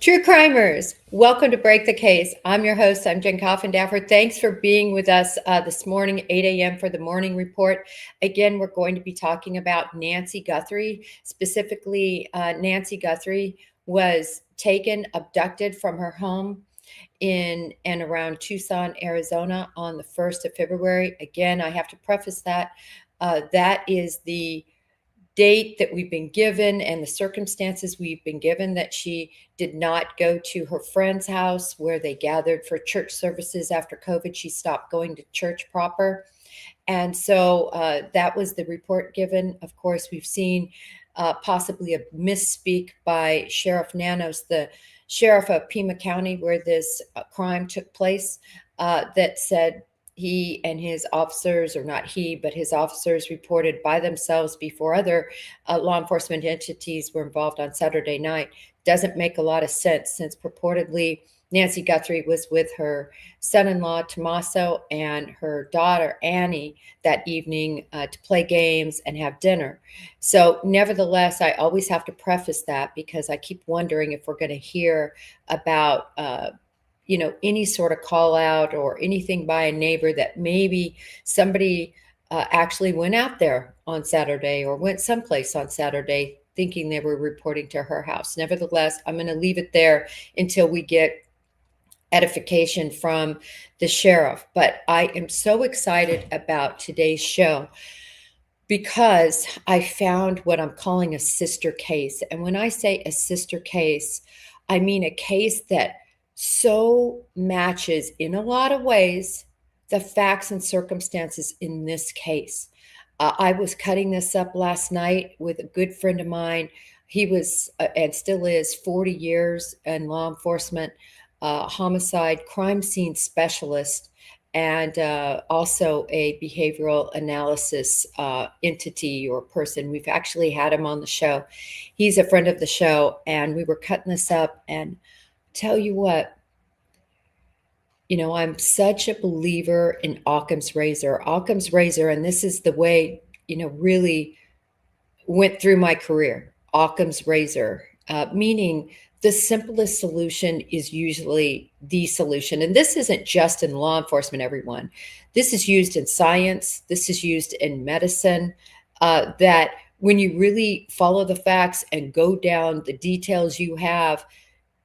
True crimers, welcome to Break the Case. I'm your host. I'm Jen Coffindaffer. Thanks for being with us this morning, 8 a.m. for the morning report. Again, we're going to be talking about Nancy Guthrie. Specifically, Nancy Guthrie was abducted from her home in and around Tucson, Arizona on the 1st of February. Again, I have to preface that. That is the date that we've been given and the circumstances we've been given, that she did not go to her friend's house where they gathered for church services after COVID. She stopped going to church proper. And so that was the report given. Of course, we've seen possibly a misspeak by Sheriff Nanos, the sheriff of Pima County, where this crime took place, that said he and his officers, or not he, but his officers reported by themselves before other law enforcement entities were involved on Saturday night. Doesn't make a lot of sense, since purportedly Nancy Guthrie was with her son-in-law, Tommaso, and her daughter, Annie, that evening to play games and have dinner. So nevertheless, I always have to preface that, because I keep wondering if we're going to hear about any sort of call out or anything by a neighbor that maybe somebody actually went out there on Saturday or went someplace on Saturday thinking they were reporting to her house. Nevertheless, I'm going to leave it there until we get edification from the sheriff. But I am so excited about today's show because I found what I'm calling a sister case. And when I say a sister case, I mean a case that so matches in a lot of ways the facts and circumstances in this case. I was cutting this up last night with a good friend of mine. He was and still is 40 years in law enforcement, homicide crime scene specialist, and also a behavioral analysis entity or person. We've actually had him on the show. He's a friend of the show, and we were cutting this up. And tell you what, I'm such a believer in Occam's razor. Occam's razor, and this is the way, really went through my career. Occam's razor, meaning the simplest solution is usually the solution. And this isn't just in law enforcement, everyone. This is used in science. This is used in medicine, that when you really follow the facts and go down the details you have,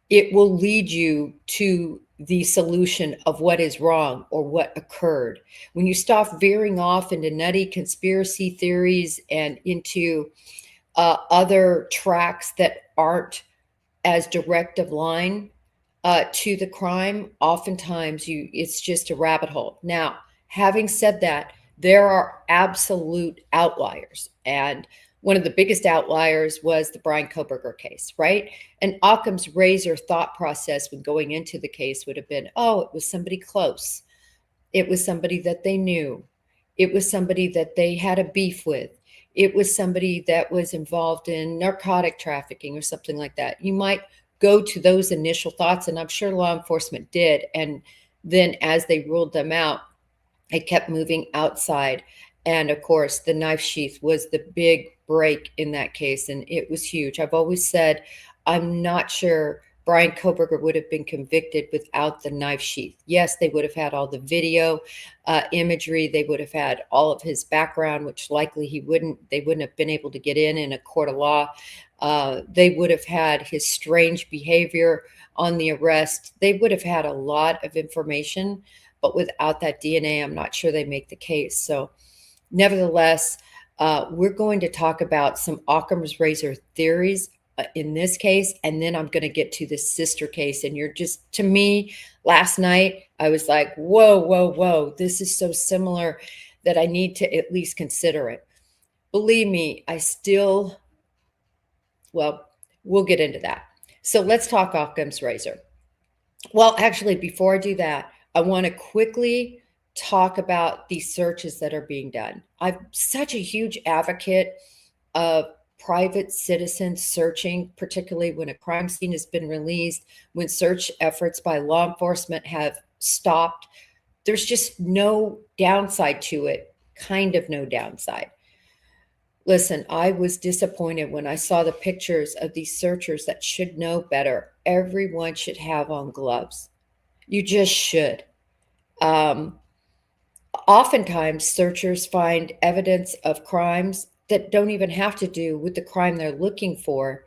it will lead you to the solution of what is wrong or what occurred. When you stop veering off into nutty conspiracy theories and into other tracks that aren't as direct of line to the crime, oftentimes it's just a rabbit hole. Now, having said that, there are absolute outliers. And one of the biggest outliers was the Brian Koberger case, right? And Occam's razor thought process when going into the case would have been, oh, it was somebody close. It was somebody that they knew. It was somebody that they had a beef with. It was somebody that was involved in narcotic trafficking or something like that. You might go to those initial thoughts, and I'm sure law enforcement did. And then as they ruled them out, it kept moving outside. And of course, the knife sheath was the big break in that case, and it was huge. I've always said, I'm not sure Brian Koberger would have been convicted without the knife sheath. Yes, they would have had all the video imagery. They would have had all of his background, which likely they wouldn't have been able to get in a court of law. They would have had his strange behavior on the arrest. They would have had a lot of information, but without that DNA, I'm not sure they make the case. So nevertheless, we're going to talk about some Occam's razor theories in this case, and then I'm going to get to the sister case. And to me, last night, I was like, whoa, whoa, whoa, this is so similar that I need to at least consider it. Believe me, we'll get into that. So let's talk Occam's razor. Well, actually, before I do that, I want to quickly talk about these searches that are being done. I'm such a huge advocate of private citizens searching, particularly when a crime scene has been released, when search efforts by law enforcement have stopped. There's just no downside to it, kind of no downside. Listen, I was disappointed when I saw the pictures of these searchers that should know better. Everyone should have on gloves. You just should. Um, Oftentimes, searchers find evidence of crimes that don't even have to do with the crime they're looking for.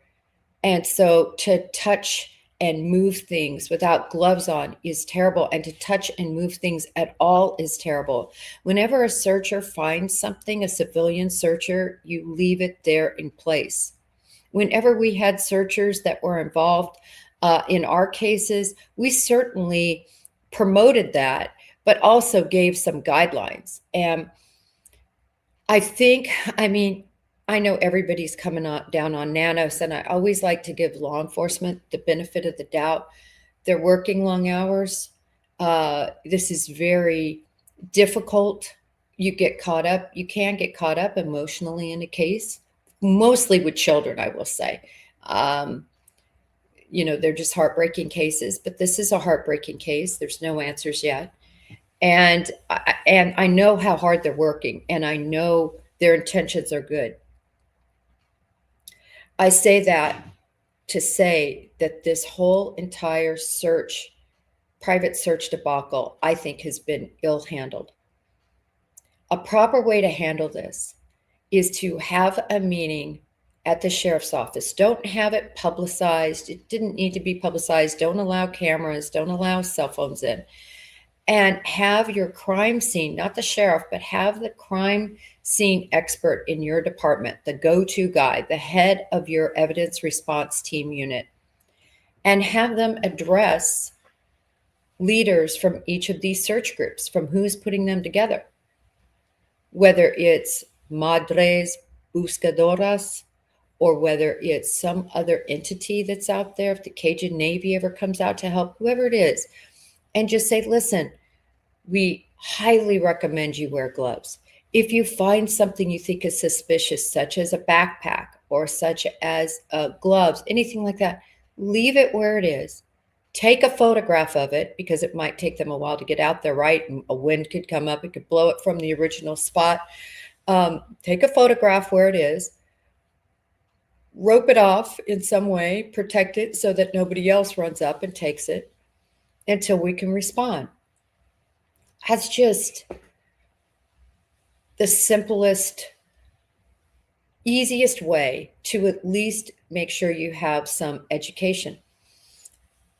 And so to touch and move things without gloves on is terrible. And to touch and move things at all is terrible. Whenever a searcher finds something, a civilian searcher, you leave it there in place. Whenever we had searchers that were involved in our cases, we certainly promoted that, but also gave some guidelines. And I think, I mean, I know everybody's coming down on nanos, and I always like to give law enforcement the benefit of the doubt. They're working long hours. This is very difficult. You get caught up. You can get caught up emotionally in a case, mostly with children, I will say. Um, they're just heartbreaking cases, but this is a heartbreaking case. There's no answers yet. And I know how hard they're working, and I know their intentions are good. I say that to say that this whole entire private search debacle, I think has been ill handled. A proper way to handle this is to have a meeting at the sheriff's office. Don't have it publicized. It didn't need to be publicized. Don't allow cameras. Don't allow cell phones in. And have your crime scene, not the sheriff, but have the crime scene expert in your department, the go-to guy, the head of your evidence response team unit, and have them address leaders from each of these search groups, from who's putting them together, whether it's Madres Buscadoras or whether it's some other entity that's out there, if the Cajun Navy ever comes out to help, whoever it is, and just say, listen, we highly recommend you wear gloves. If you find something you think is suspicious, such as a backpack or such as gloves, anything like that, leave it where it is. Take a photograph of it because it might take them a while to get out there, right? And a wind could come up. It could blow it from the original spot. Take a photograph where it is. Rope it off in some way, protect it so that nobody else runs up and takes it until we can respond. That's just the simplest, easiest way to at least make sure you have some education.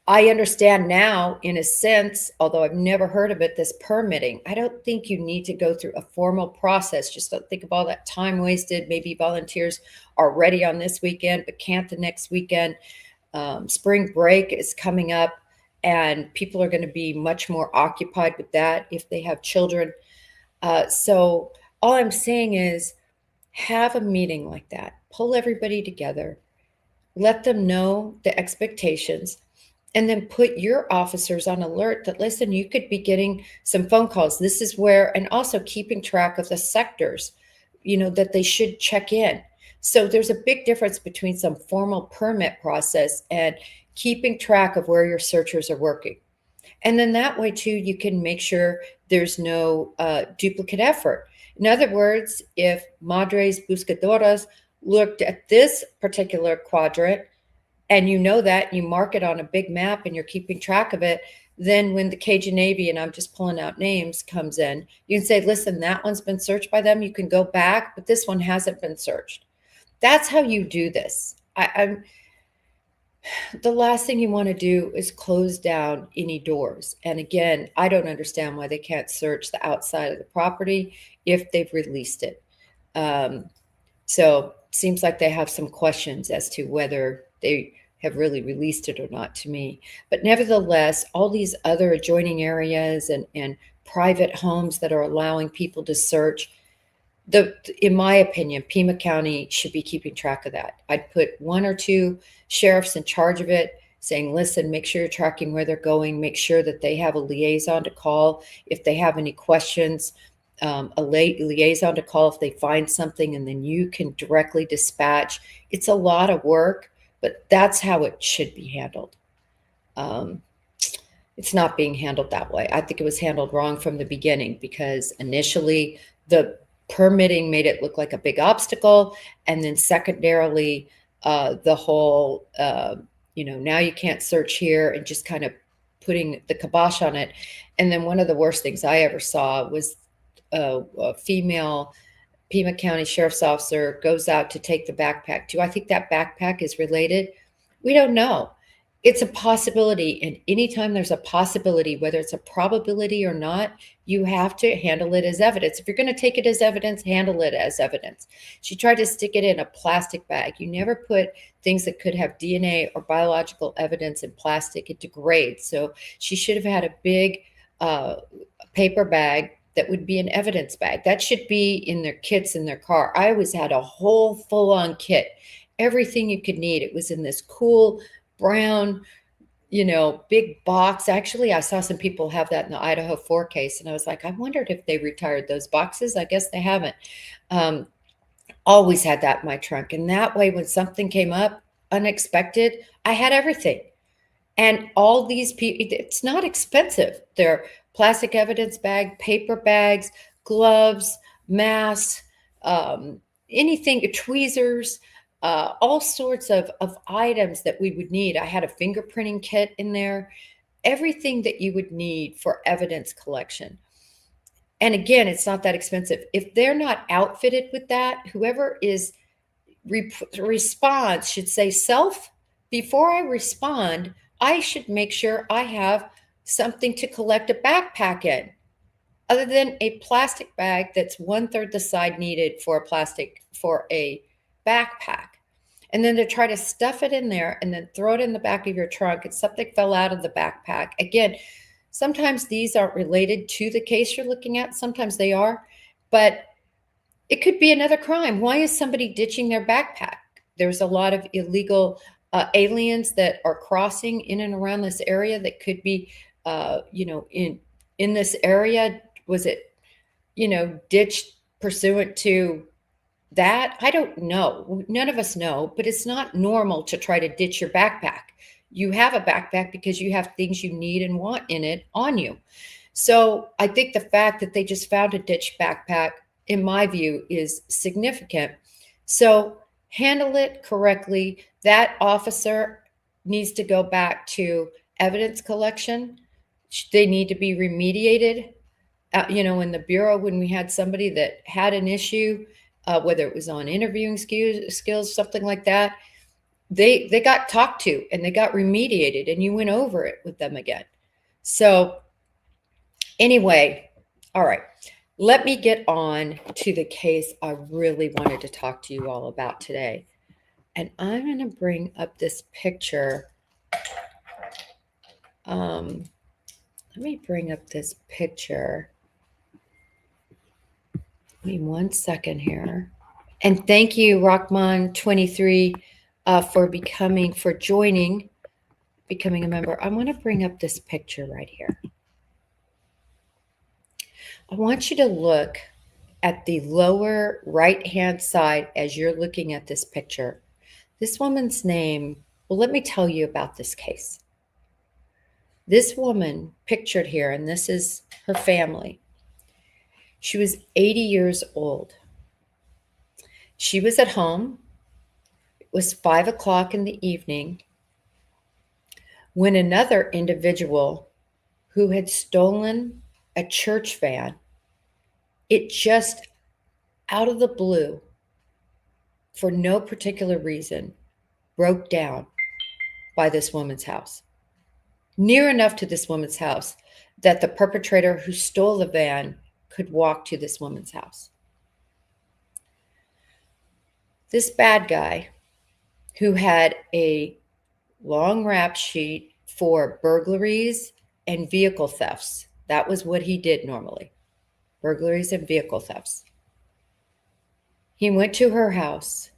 I understand now, in a sense, although I've never heard of it, this permitting. I don't think you need to go through a formal process. Just don't think of all that time wasted. Maybe volunteers are ready on this weekend, but can't the next weekend. Spring break is coming up, and people are going to be much more occupied with that if they have children. So all I'm saying is have a meeting like that. Pull everybody together. Let them know the expectations. And then put your officers on alert that, listen, you could be getting some phone calls. This is where, and also keeping track of the sectors, that they should check in. So there's a big difference between some formal permit process and keeping track of where your searchers are working. And then that way, too, you can make sure there's no duplicate effort. In other words, if Madres Buscadoras looked at this particular quadrant, and that, you mark it on a big map and you're keeping track of it, then when the Cajun Navy, and I'm just pulling out names, comes in, you can say, listen, that one's been searched by them. You can go back, but this one hasn't been searched. That's how you do this. The last thing you want to do is close down any doors. And again, I don't understand why they can't search the outside of the property if they've released it. So seems like they have some questions as to whether they have really released it or not to me. But nevertheless, all these other adjoining areas and private homes that are allowing people to search, in my opinion, Pima County should be keeping track of that. I'd put one or two sheriffs in charge of it, saying, listen, make sure you're tracking where they're going, make sure that they have a liaison to call if they have any questions, a liaison to call if they find something, and then you can directly dispatch. It's a lot of work, but that's how it should be handled. It's not being handled that way. I think it was handled wrong from the beginning because initially the permitting made it look like a big obstacle. And then secondarily, the whole, now you can't search here, and just kind of putting the kibosh on it. And then one of the worst things I ever saw was a female Pima County Sheriff's Officer goes out to take the backpack. Do I think that backpack is related? We don't know. It's a possibility. And anytime there's a possibility, whether it's a probability or not, you have to handle it as evidence. If you're going to take it as evidence, handle it as evidence. She tried to stick it in a plastic bag. You never put things that could have DNA or biological evidence in plastic. It degrades. So she should have had a big paper bag that would be an evidence bag. That should be in their kits in their car. I always had a whole full-on kit, everything you could need. It was in this cool brown, big box. Actually, I saw some people have that in the Idaho 4 case, and I was like, I wondered if they retired those boxes. I guess they haven't. Always had that in my trunk. And that way, when something came up unexpected, I had everything. And all these people, it's not expensive. They're plastic evidence bag, paper bags, gloves, masks, anything, tweezers, all sorts of items that we would need. I had a fingerprinting kit in there, everything that you would need for evidence collection. And again, it's not that expensive. If they're not outfitted with that, whoever is responds should say, self, before I respond, I should make sure I have something to collect a backpack in, other than a plastic bag that's 1/3 the size needed for a backpack. And then to try to stuff it in there and then throw it in the back of your trunk, and something fell out of the backpack. Again, sometimes these aren't related to the case you're looking at. Sometimes they are, but it could be another crime. Why is somebody ditching their backpack? There's a lot of illegal aliens that are crossing in and around this area that could be, in this area. Was it, ditched pursuant to that? I don't know. None of us know, but it's not normal to try to ditch your backpack. You have a backpack because you have things you need and want in it on you. So I think the fact that they just found a ditched backpack, in my view, is significant. So handle it correctly. That officer needs to go back to evidence collection. They need to be remediated. In the Bureau, when we had somebody that had an issue, whether it was on interviewing skills, something like that, they got talked to and they got remediated, and you went over it with them again. So anyway, all right, let me get on to the case I really wanted to talk to you all about today. And I'm going to bring up this picture. Let me bring up this picture. Give me 1 second here. And thank you, Rockman23, for joining, becoming a member. I want to bring up this picture right here. I want you to look at the lower right-hand side as you're looking at this picture. This woman's name, well, let me tell you about this case. This woman pictured here, and this is her family. She was 80 years old. She was at home. It was 5 o'clock in the evening when another individual who had stolen a church van, it just out of the blue, for no particular reason, broke down by this woman's house. Near enough to this woman's house that the perpetrator who stole the van could walk to this woman's house. This bad guy, who had a long rap sheet for burglaries and vehicle thefts, that was what he did normally, burglaries and vehicle thefts. He went to her house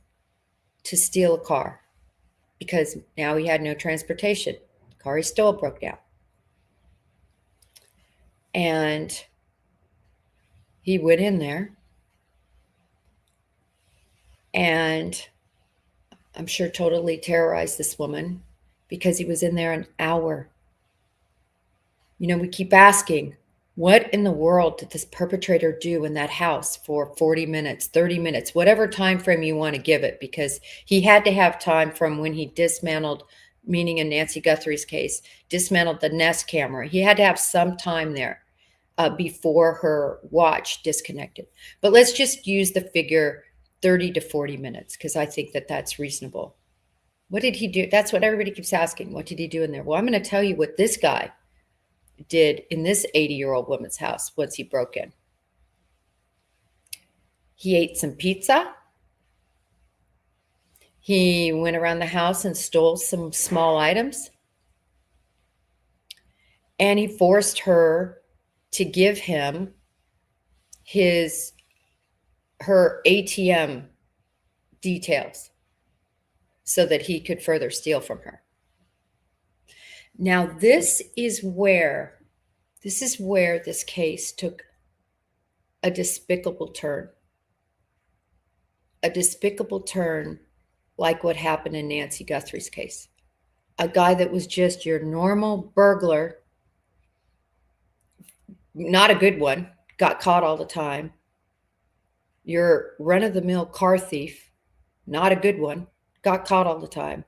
to steal a car because now he had no transportation. The car he stole broke down. And he went in there, and I'm sure totally terrorized this woman because he was in there an hour. We keep asking, What in the world did this perpetrator do in that house for 40 minutes, 30 minutes, whatever time frame you want to give it? Because he had to have time from when he dismantled, meaning in Nancy Guthrie's case, dismantled the Nest camera. He had to have some time there before her watch disconnected. But let's just use the figure 30 to 40 minutes because I think that that's reasonable. What did he do? That's what everybody keeps asking. What did he do in there? Well, I'm going to tell you what this guy did in this 80-year-old woman's house once he broke in. He ate some pizza. He went around the house and stole some small items. And he forced her to give him her ATM details so that he could further steal from her. Now, this is where this case took a despicable turn. A despicable turn like what happened in Nancy Guthrie's case. A guy that was just your normal burglar, not a good one, got caught all the time. Your run-of-the-mill car thief, not a good one, got caught all the time.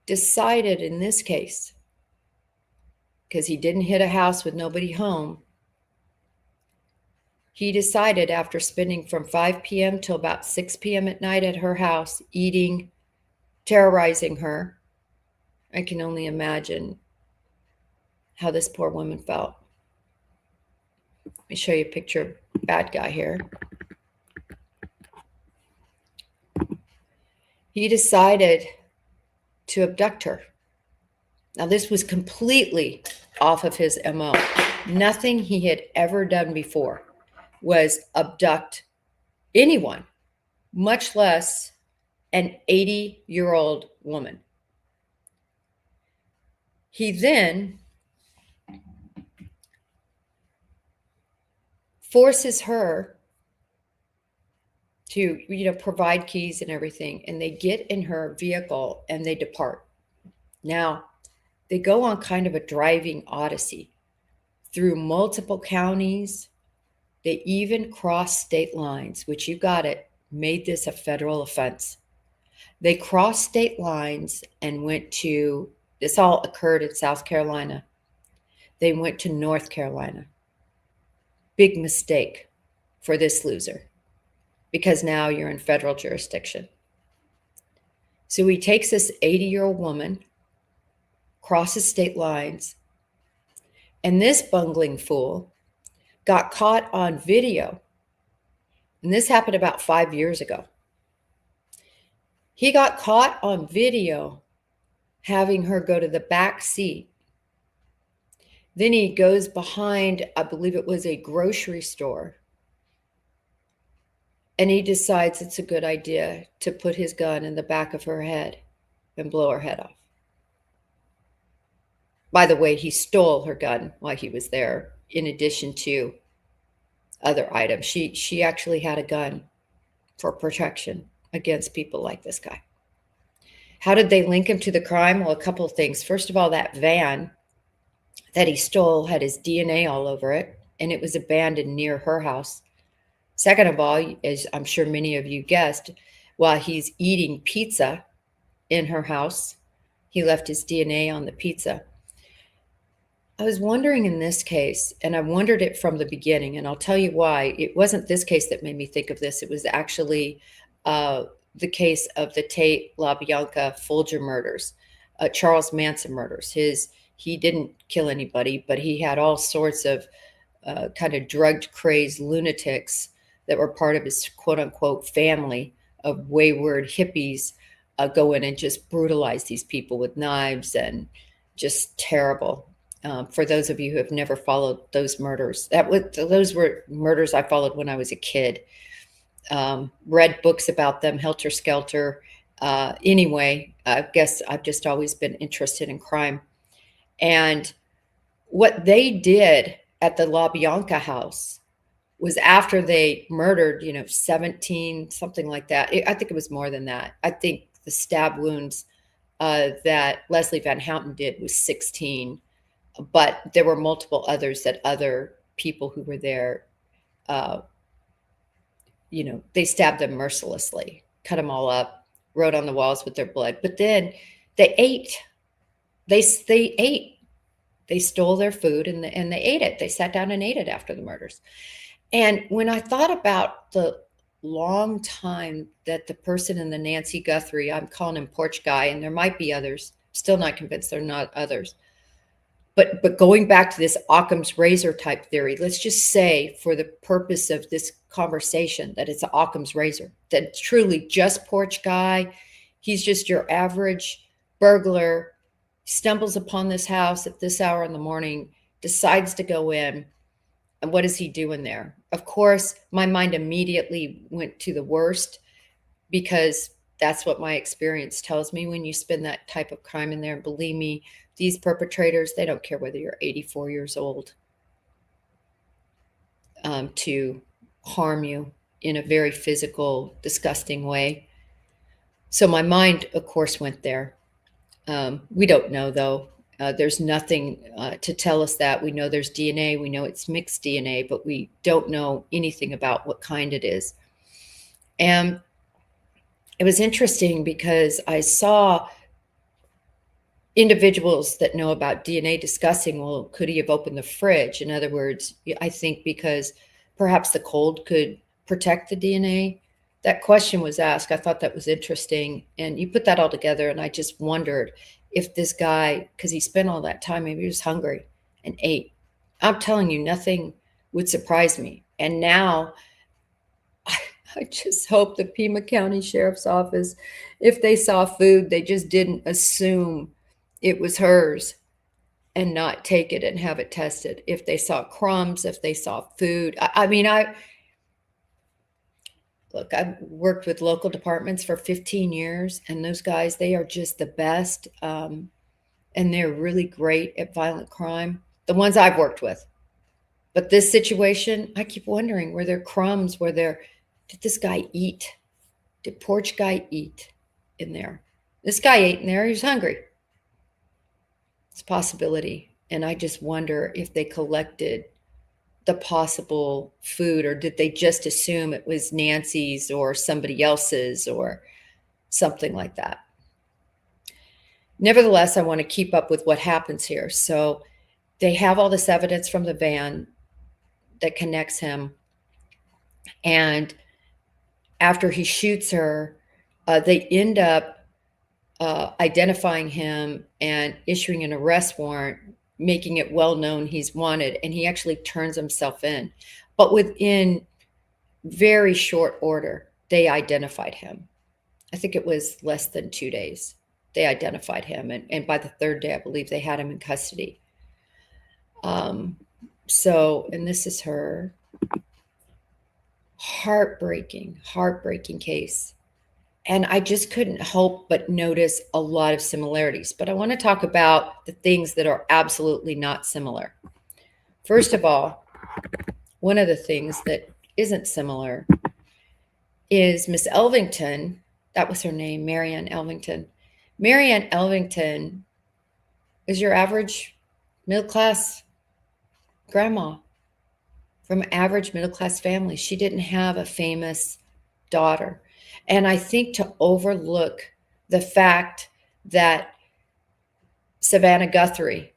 Decided in this case, because he didn't hit a house with nobody home, he decided after spending from 5 p.m. till about 6 p.m. at night at her house, eating, terrorizing her. I can only imagine how this poor woman felt. Let me show you a picture of bad guy here. He decided to abduct her. Now, this was completely off of his MO. Nothing he had ever done before was abduct anyone, much less an 80-year-old woman. He then forces her to, provide keys and everything, and they get in her vehicle and they depart. Now, they go on kind of a driving odyssey through multiple counties. They even crossed state lines, which, you got it, made this a federal offense. They crossed state lines and this all occurred in South Carolina. They went to North Carolina. Big mistake for this loser, because now you're in federal jurisdiction. So he takes this 80-year-old woman, crosses state lines, and this bungling fool got caught on video. And this happened about 5 years ago. He got caught on video having her go to the back seat. Then he goes behind, I believe it was a grocery store, and he decides it's a good idea to put his gun in the back of her head and blow her head off. By the way, he stole her gun while he was there, in addition to other items. She actually had a gun for protection against people like this guy. How did they link him to the crime? Well, a couple of things. First of all, that van that he stole had his DNA all over it, and it was abandoned near her house. Second of all, as I'm sure many of you guessed, while he's eating pizza in her house, he left his DNA on the pizza. I was wondering in this case, and I wondered it from the beginning, and I'll tell you why. It wasn't this case that made me think of this. It was actually the case of the Tate LaBianca Folger murders, Charles Manson murders. He didn't kill anybody, but he had all sorts of kind of drugged, crazed lunatics that were part of his quote-unquote family of wayward hippies go in and just brutalize these people with knives, and just terrible. For those of you who have never followed those murders, those were murders I followed when I was a kid. Read books about them, helter skelter. Anyway, I guess I've just always been interested in crime. And what they did at the LaBianca house was, after they murdered, 17, something like that. I think it was more than that. I think the stab wounds that Leslie Van Houten did was 16. but there were multiple others that other people who were there, they stabbed them mercilessly, cut them all up, wrote on the walls with their blood. But then they ate. They ate. They stole their food and they ate it. They sat down and ate it after the murders. And when I thought about the long time that the person in the Nancy Guthrie, I'm calling him Porch Guy, and there might be others, still not convinced they're not others. But going back to this Occam's razor type theory, let's just say for the purpose of this conversation that it's Occam's razor, that it's truly just Porch Guy. He's just your average burglar, stumbles upon this house at this hour in the morning, decides to go in. And what is he doing there? Of course, my mind immediately went to the worst, because that's what my experience tells me when you spend that type of crime in there. And believe me, these perpetrators, they don't care whether you're 84 years old, to harm you in a very physical, disgusting way. So my mind, of course, went there. We don't know, though. There's nothing to tell us that. We know there's DNA. We know it's mixed DNA, but we don't know anything about what kind it is. And it was interesting because I saw individuals that know about DNA discussing, well, could he have opened the fridge? In other words, I think because perhaps the cold could protect the DNA. That question was asked. I thought that was interesting. And you put that all together, and I just wondered if this guy, because he spent all that time, maybe he was hungry and ate. I'm telling you, nothing would surprise me. And now I just hope the Pima County Sheriff's Office, if they saw food, they just didn't assume it was hers and not take it and have it tested. If they saw crumbs, if they saw food. Look, I've worked with local departments for 15 years, and those guys, they are just the best. And they're really great at violent crime, the ones I've worked with. But this situation, I keep wondering, were there crumbs? Did this guy eat? Did Porch Guy eat in there? This guy ate in there. He was hungry. It's a possibility. And I just wonder if they collected the possible food, or did they just assume it was Nancy's or somebody else's or something like that. Nevertheless, I want to keep up with what happens here. So they have all this evidence from the van that connects him. And after he shoots her, they end up identifying him and issuing an arrest warrant, making it well known he's wanted, and he actually turns himself in. But within very short order, they identified him. I think it was less than 2 days. They identified him, and by the third day, I believe they had him in custody. And this is her. Heartbreaking case. And I just couldn't help but notice a lot of similarities. But I want to talk about the things that are absolutely not similar. First of all, one of the things that isn't similar is Miss Elvington. That was her name, Marianne Elvington. Marianne Elvington is your average middle-class grandma from an average middle-class family. She didn't have a famous daughter. And I think to overlook the fact that Savannah Guthrie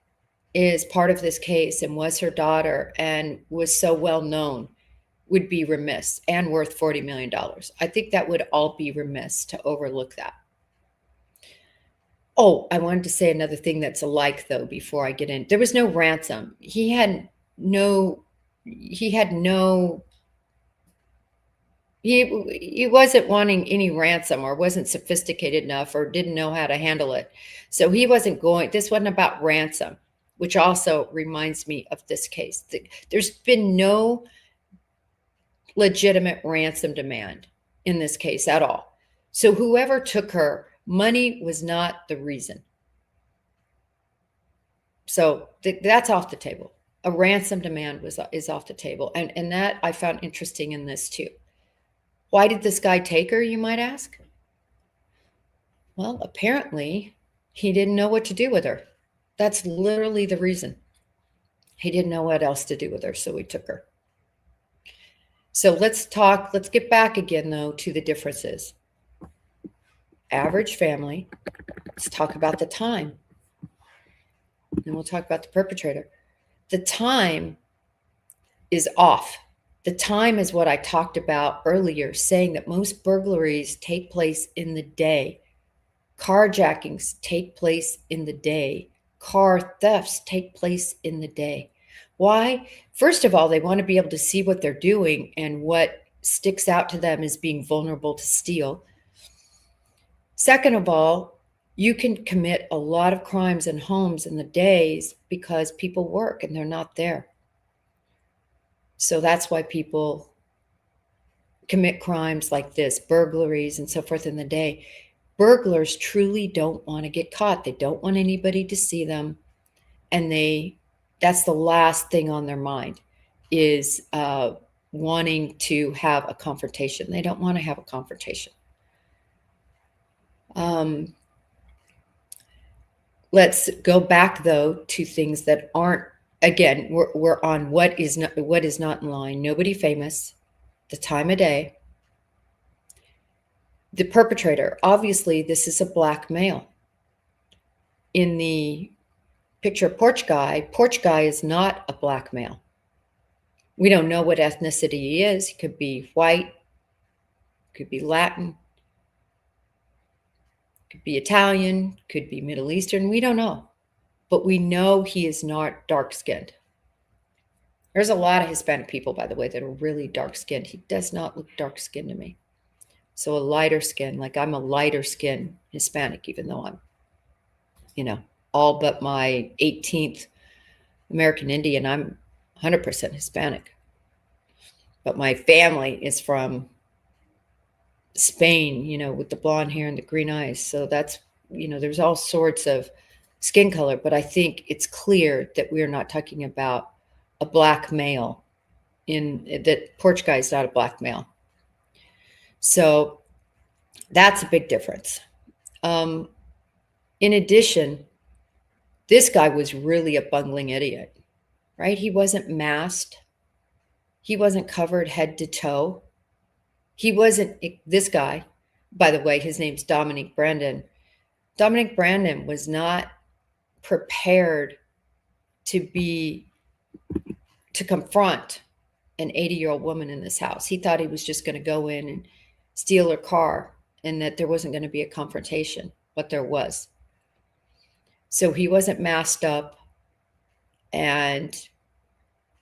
is part of this case and was her daughter and was so well known would be remiss, and worth $40 million. I think that would all be remiss to overlook that. Oh, I wanted to say another thing that's alike, though, before I get in. There was no ransom. He wasn't wanting any ransom, or wasn't sophisticated enough, or didn't know how to handle it. So he wasn't going, this wasn't about ransom, which also reminds me of this case. There's been no legitimate ransom demand in this case at all. So whoever took her, money was not the reason. So that's off the table. A ransom demand is off the table. And that I found interesting in this too. Why did this guy take her, you might ask? Well, apparently he didn't know what to do with her. That's literally the reason. He didn't know what else to do with her, so he took her. So let's get back again, though, to the differences. Average family. Let's talk about the time. And we'll talk about the perpetrator. The time is off. The time is what I talked about earlier, saying that most burglaries take place in the day. Carjackings take place in the day. Car thefts take place in the day. Why? First of all, they want to be able to see what they're doing, and what sticks out to them is being vulnerable to steal. Second of all, you can commit a lot of crimes in homes in the days because people work and they're not there. So that's why people commit crimes like this, burglaries and so forth in the day. Burglars truly don't want to get caught. They don't want anybody to see them. And that's the last thing on their mind is wanting to have a confrontation. They don't want to have a confrontation. Let's go back, though, to things that aren't, again, we're on what is not in line. Nobody famous, the time of day, the perpetrator. Obviously, this is a black male. In the picture of Porch Guy is not a black male. We don't know what ethnicity he is. He could be white, could be Latin, could be Italian, could be Middle Eastern. We don't know. But we know he is not dark-skinned. There's a lot of Hispanic people, by the way, that are really dark-skinned. He does not look dark-skinned to me. So a lighter skin, like I'm a lighter skin Hispanic, even though I'm, all but my 18th American Indian, I'm 100% Hispanic. But my family is from Spain, with the blonde hair and the green eyes. So that's, there's all sorts of skin color, but I think it's clear that we're not talking about a black male, that Porch Guy is not a black male. So that's a big difference. In addition, this guy was really a bungling idiot, right? He wasn't masked. He wasn't covered head to toe. He wasn't, this guy, by the way, his name's Dominic Brandon. Dominic Brandon was not prepared to confront an 80-year-old woman in this house. He thought he was just going to go in and steal her car and that there wasn't going to be a confrontation, but there was. So he wasn't masked up, and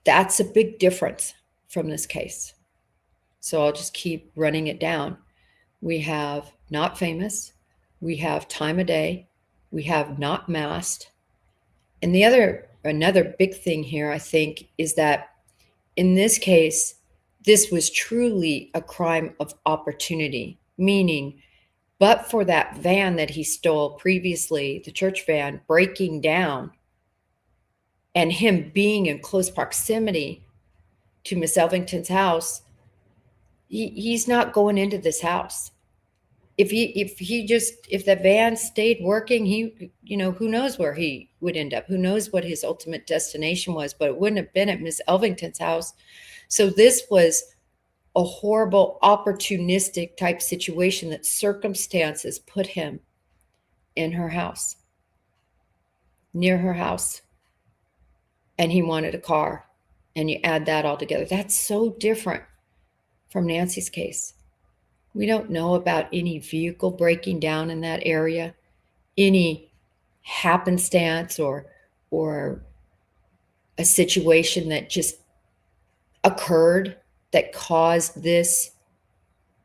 that's a big difference from this case. So I'll just keep running it down. We have not famous, we have time of day, we have not masked. And another big thing here, I think, is that in this case, this was truly a crime of opportunity, meaning, but for that van that he stole previously, the church van, breaking down and him being in close proximity to Miss Elvington's house, he's not going into this house. If the van stayed working, who knows where he would end up? Who knows what his ultimate destination was? But it wouldn't have been at Miss Elvington's house. So this was a horrible, opportunistic type situation that circumstances put him in her house, near her house, and he wanted a car. And you add that all together. That's so different from Nancy's case. We don't know about any vehicle breaking down in that area, any happenstance or a situation that just occurred that caused this,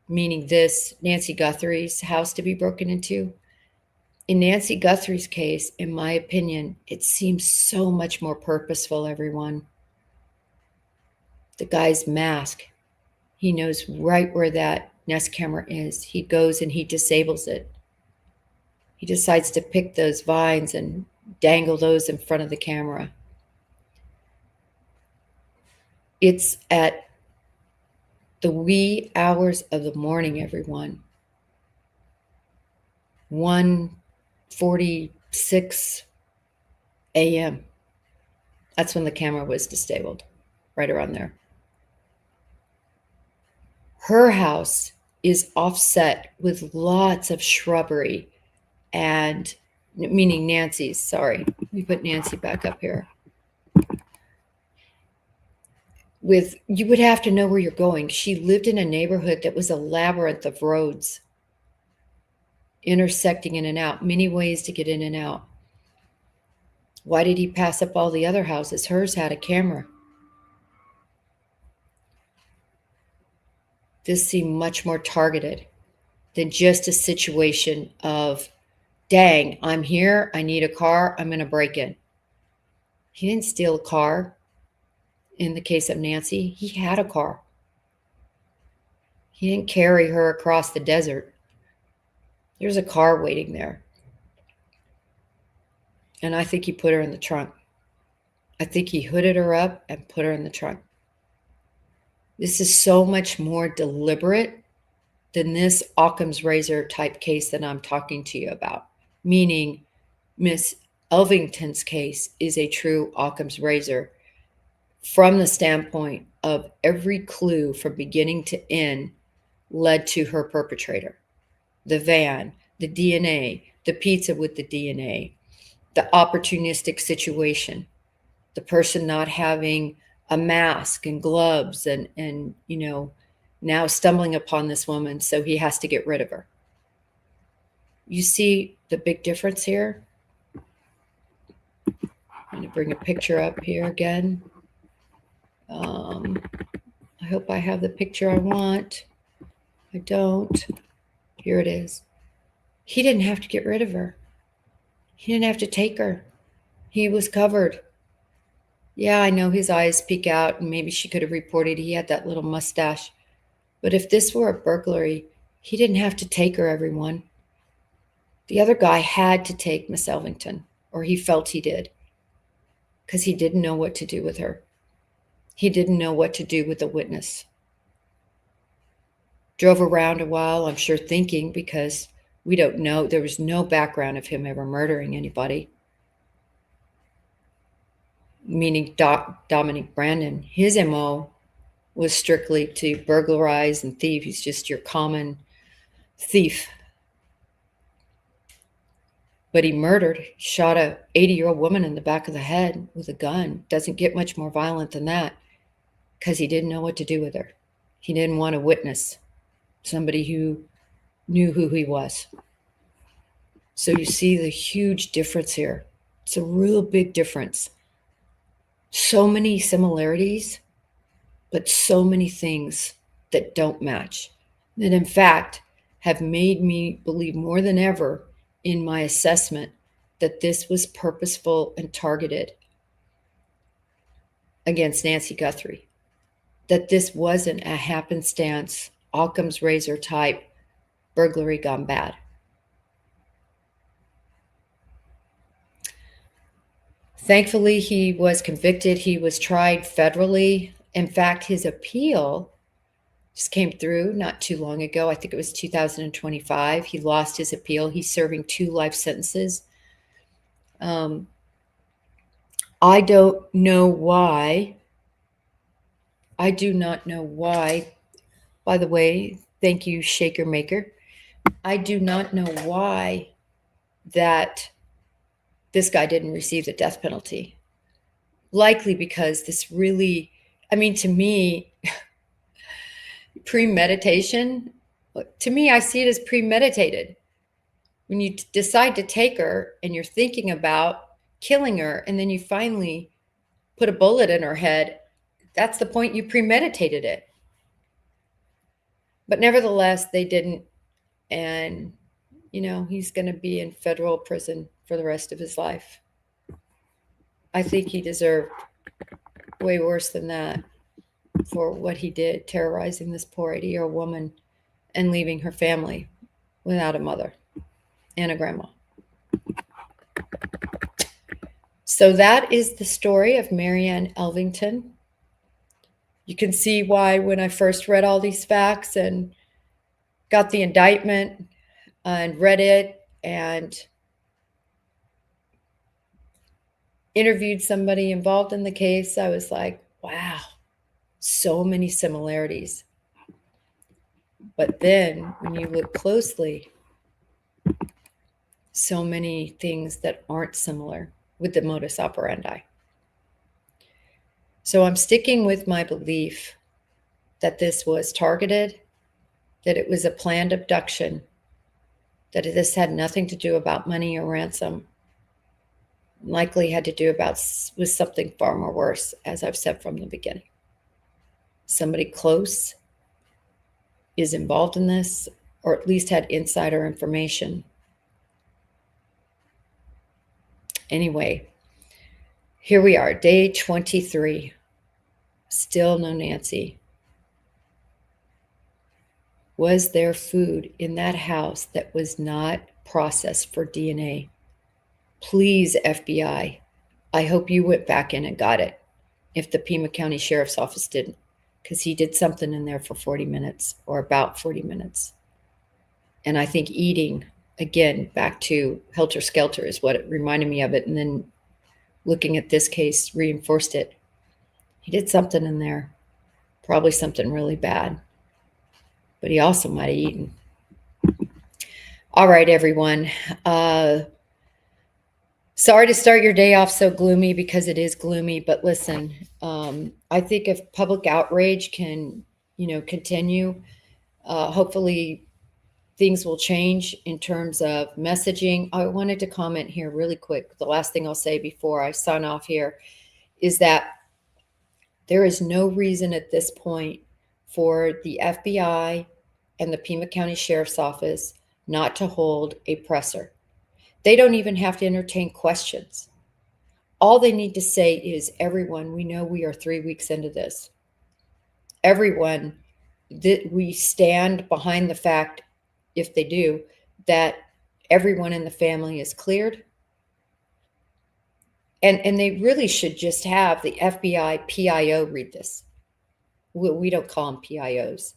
meaning this Nancy Guthrie's house to be broken into. In Nancy Guthrie's case, in my opinion, it seems so much more purposeful, everyone. The guy's mask, he knows right where that Nest camera is. He goes and he disables it. He decides to pick those vines and dangle those in front of the camera. It's at the wee hours of the morning, everyone. 1:46 a.m. That's when the camera was disabled, right around there. Her house is offset with lots of shrubbery and, meaning Nancy's, sorry. Let me put Nancy back up here. You would have to know where you're going. She lived in a neighborhood that was a labyrinth of roads intersecting in and out, many ways to get in and out. Why did he pass up all the other houses? Hers had a camera. This seemed much more targeted than just a situation of, dang, I'm here, I need a car, I'm going to break in. He didn't steal a car. In the case of Nancy, he had a car. He didn't carry her across the desert. There's a car waiting there. And I think he put her in the trunk. I think he hooded her up and put her in the trunk. This is so much more deliberate than this Occam's razor type case that I'm talking to you about. Meaning, Miss Elvington's case is a true Occam's razor from the standpoint of every clue from beginning to end led to her perpetrator. The van, the DNA, the pizza with the DNA, the opportunistic situation, the person not having a mask and gloves and now stumbling upon this woman, so he has to get rid of her. You see the big difference here? I'm going to bring a picture up here again. I hope I have the picture I want. I don't. Here it is. He didn't have to get rid of her. He didn't have to take her. He was covered. Yeah, I know his eyes peek out, and maybe she could have reported he had that little mustache. But if this were a burglary, he didn't have to take her, everyone. The other guy had to take Miss Elvington, or he felt he did, because he didn't know what to do with her. He didn't know what to do with the witness. Drove around a while, I'm sure thinking, because we don't know. There was no background of him ever murdering anybody. Meaning Dominic Brandon, his MO was strictly to burglarize and thief. He's just your common thief. But he murdered, shot a 80-year-old woman in the back of the head with a gun. Doesn't get much more violent than that, because he didn't know what to do with her. He didn't want a witness, somebody who knew who he was. So you see the huge difference here. It's a real big difference. So many similarities, but so many things that don't match, that in fact have made me believe more than ever in my assessment that this was purposeful and targeted against Nancy Guthrie, that this wasn't a happenstance, Occam's razor type burglary gone bad. Thankfully, he was convicted. He was tried federally. In fact, his appeal just came through not too long ago. I think it was 2025. He lost his appeal. He's serving 2 life sentences. I don't know why. I do not know why. By the way, thank you, Shaker Maker. I do not know why that this guy didn't receive the death penalty. Likely because this really, to me, premeditation, to me, I see it as premeditated. When you decide to take her and you're thinking about killing her, and then you finally put a bullet in her head, that's the point you premeditated it. But nevertheless, they didn't. And, he's going to be in federal prison for the rest of his life. I think he deserved way worse than that for what he did, terrorizing this poor 80-year-old woman and leaving her family without a mother and a grandma. So that is the story of Marianne Elvington. You can see why when I first read all these facts and got the indictment and read it, and interviewed somebody involved in the case. I was like, wow, so many similarities. But then when you look closely, so many things that aren't similar with the modus operandi. So I'm sticking with my belief that this was targeted, that it was a planned abduction, that this had nothing to do about money or ransom, likely had to do with something far more worse, as I've said from the beginning. Somebody close is involved in this, or at least had insider information. Anyway, here we are, day 23. Still no Nancy. Was there food in that house that was not processed for DNA? Please, FBI, I hope you went back in and got it if the Pima County Sheriff's Office didn't, because he did something in there for 40 minutes or about 40 minutes. And I think eating, again, back to Helter Skelter is what it reminded me of it. And then looking at this case reinforced it. He did something in there, probably something really bad, but he also might have eaten. All right, everyone. Sorry to start your day off so gloomy, because it is gloomy, but listen, I think if public outrage can, continue, hopefully things will change in terms of messaging. I wanted to comment here really quick. The last thing I'll say before I sign off here is that there is no reason at this point for the FBI and the Pima County Sheriff's Office not to hold a presser. They don't even have to entertain questions. All they need to say is, everyone, we know we are 3 weeks into this. Everyone, that we stand behind the fact, if they do, that everyone in the family is cleared. And they really should just have the FBI PIO read this. We don't call them PIOs,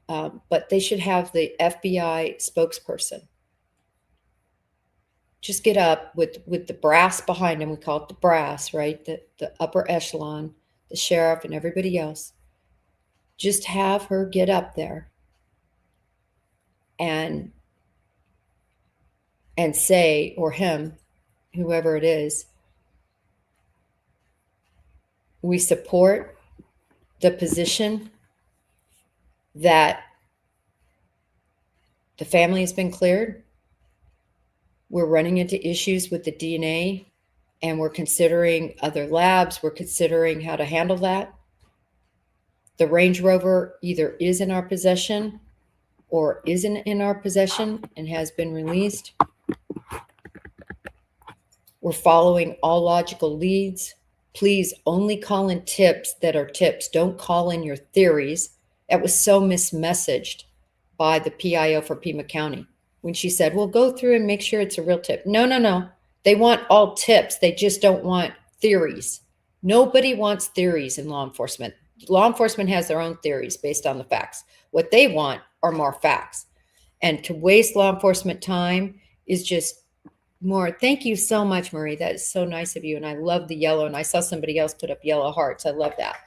but they should have the FBI spokesperson just get up with the brass behind him. We call it the brass, right? The upper echelon, the sheriff and everybody else. Just have her get up there and say, or him, whoever it is, we support the position that the family has been cleared. We're running into issues with the DNA, and we're considering other labs. We're considering how to handle that. The Range Rover either is in our possession or isn't in our possession and has been released. We're following all logical leads. Please only call in tips that are tips. Don't call in your theories. That was so mismessaged by the PIO for Pima County when she said, well, go through and make sure it's a real tip. No. They want all tips. They just don't want theories. Nobody wants theories in law enforcement. Law enforcement has their own theories based on the facts. What they want are more facts. And to waste law enforcement time is just more. Thank you so much, Marie. That is so nice of you. And I love the yellow. And I saw somebody else put up yellow hearts. I love that.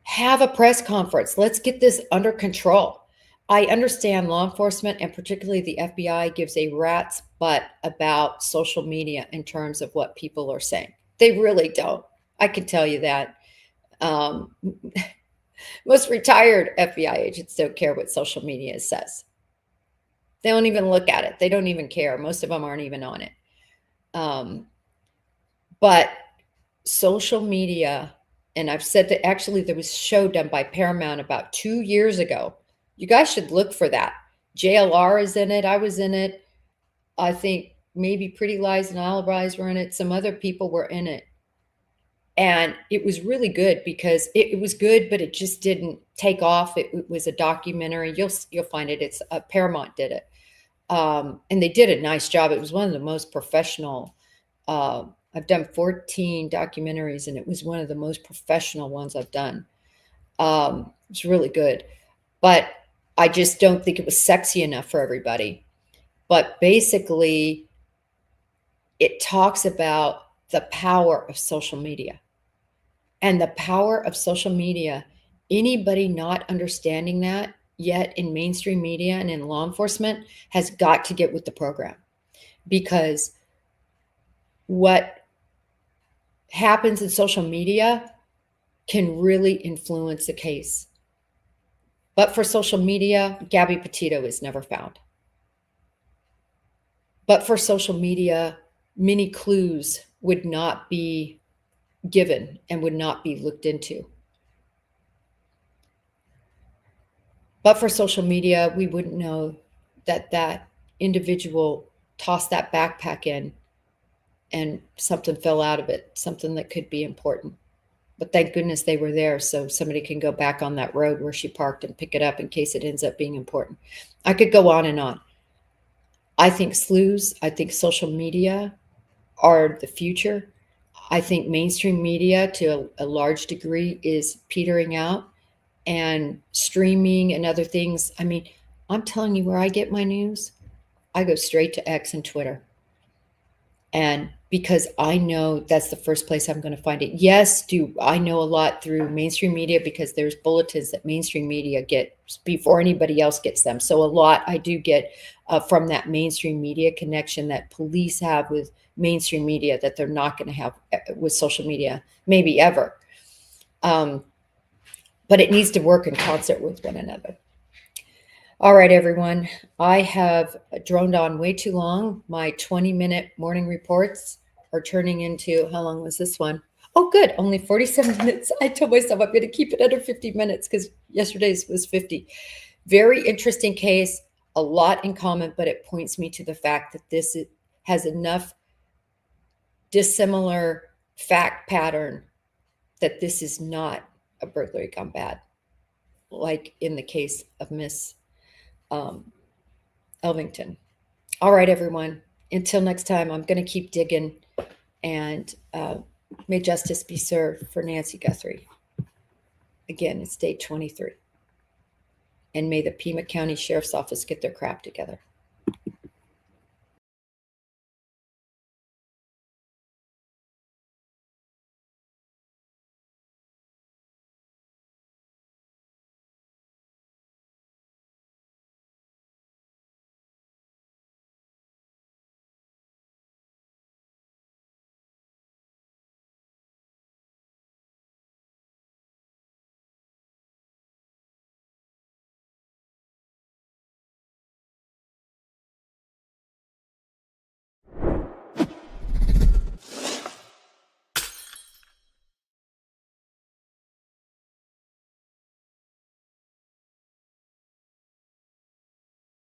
Have a press conference. Let's get this under control. I understand law enforcement, and particularly the FBI, gives a rat's butt about social media in terms of what people are saying. They really don't. I can tell you that. Most retired FBI agents don't care what social media says. They don't even look at it. They don't even care. Most of them aren't even on it. But social media, and I've said that actually there was a show done by Paramount about 2 years ago. You guys should look for that. JLR is in it. I was in it. I think maybe Pretty Lies and Alibis were in it. Some other people were in it. And it was really good because it was good, but it just didn't take off. It was a documentary. You'll find it. It's Paramount did it. And they did a nice job. It was one of the most professional. I've done 14 documentaries, and it was one of the most professional ones I've done. It's really good. But I just don't think it was sexy enough for everybody. But basically, it talks about the power of social media. And the power of social media, anybody not understanding that yet in mainstream media and in law enforcement has got to get with the program, because what happens in social media can really influence the case. But for social media, Gabby Petito is never found. But for social media, many clues would not be given and would not be looked into. But for social media, we wouldn't know that that individual tossed that backpack in and something fell out of it, something that could be important. But thank goodness they were there so somebody can go back on that road where she parked and pick it up in case it ends up being important. I could go on and on. I think sleuths, I think social media are the future. I think mainstream media to a large degree is petering out, and streaming and other things. I mean, I'm telling you where I get my news. I go straight to X and Twitter. And because I know that's the first place I'm going to find it. Yes, do I know a lot through mainstream media because there's bulletins that mainstream media get before anybody else gets them. So a lot I do get from that mainstream media connection that police have with mainstream media that they're not going to have with social media, maybe ever. But it needs to work in concert with one another. All right, everyone. I have droned on way too long. My 20-minute morning reports are turning into, how long was this one? Oh, good. Only 47 minutes. I told myself I'm going to keep it under 50 minutes because yesterday's was 50. Very interesting case, a lot in common, but it points me to the fact that this has enough dissimilar fact pattern that this is not a burglary gone bad, like in the case of Miss Elvington. All right, everyone. Until next time, I'm going to keep digging, and may justice be served for Nancy Guthrie. Again, it's day 23. And may the Pima County Sheriff's Office get their crap together.